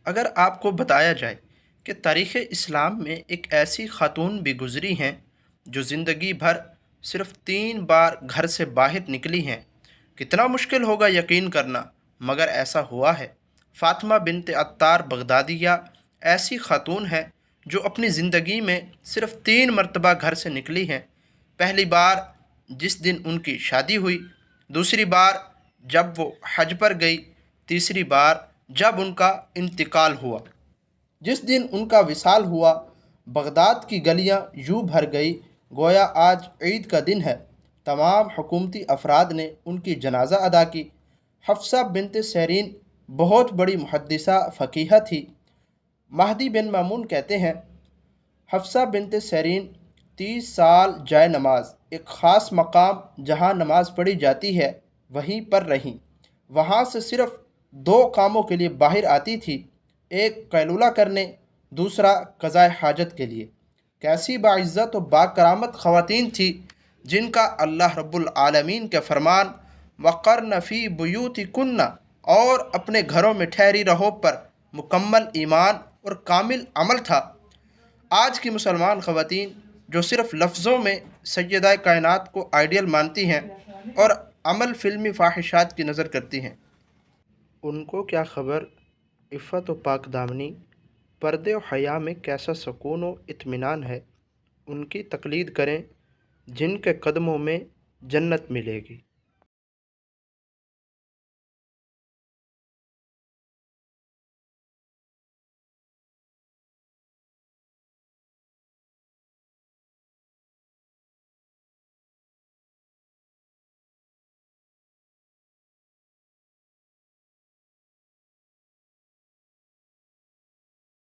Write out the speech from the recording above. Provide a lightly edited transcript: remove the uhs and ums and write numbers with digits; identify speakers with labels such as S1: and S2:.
S1: اگر آپ کو بتایا جائے کہ تاریخ اسلام میں ایک ایسی خاتون بھی گزری ہیں جو زندگی بھر صرف 3 بار گھر سے باہر نکلی ہیں، کتنا مشکل ہوگا یقین کرنا، مگر ایسا ہوا ہے۔ فاطمہ بنت عطار بغدادیہ ایسی خاتون ہے جو اپنی زندگی میں صرف 3 مرتبہ گھر سے نکلی ہیں۔ پہلی بار جس دن ان کی شادی ہوئی، دوسری بار جب وہ حج پر گئی، تیسری بار جب ان کا انتقال ہوا۔ جس دن ان کا وصال ہوا، بغداد کی گلیاں یوں بھر گئی گویا آج عید کا دن ہے۔ تمام حکومتی افراد نے ان کی جنازہ ادا کی۔ حفصہ بنت سیرین بہت بڑی محدثہ فقیہہ تھی۔ مہدی بن مامون کہتے ہیں، حفصہ بنت سیرین 30 سال جائے نماز، ایک خاص مقام جہاں نماز پڑھی جاتی ہے وہیں پر رہیں۔ وہاں سے صرف 2 کاموں کے لیے باہر آتی تھی، ایک قیلولہ کرنے، دوسرا قضائے حاجت کے لیے۔ کیسی باعزت و باکرامت خواتین تھی جن کا اللہ رب العالمین کے فرمان وَقَرْنَ فِي بُيُوتِكُنَّ اور اپنے گھروں میں ٹھہری رہو پر مکمل ایمان اور کامل عمل تھا۔ آج کی مسلمان خواتین جو صرف لفظوں میں سیدہ کائنات کو آئیڈیل مانتی ہیں اور عمل فلمی فاحشات کی نظر کرتی ہیں، ان کو کیا خبر عفت و پاک دامنی، پردے و حیا میں کیسا سکون و اطمینان ہے۔ ان کی تقلید کریں جن کے قدموں میں جنت ملے گی۔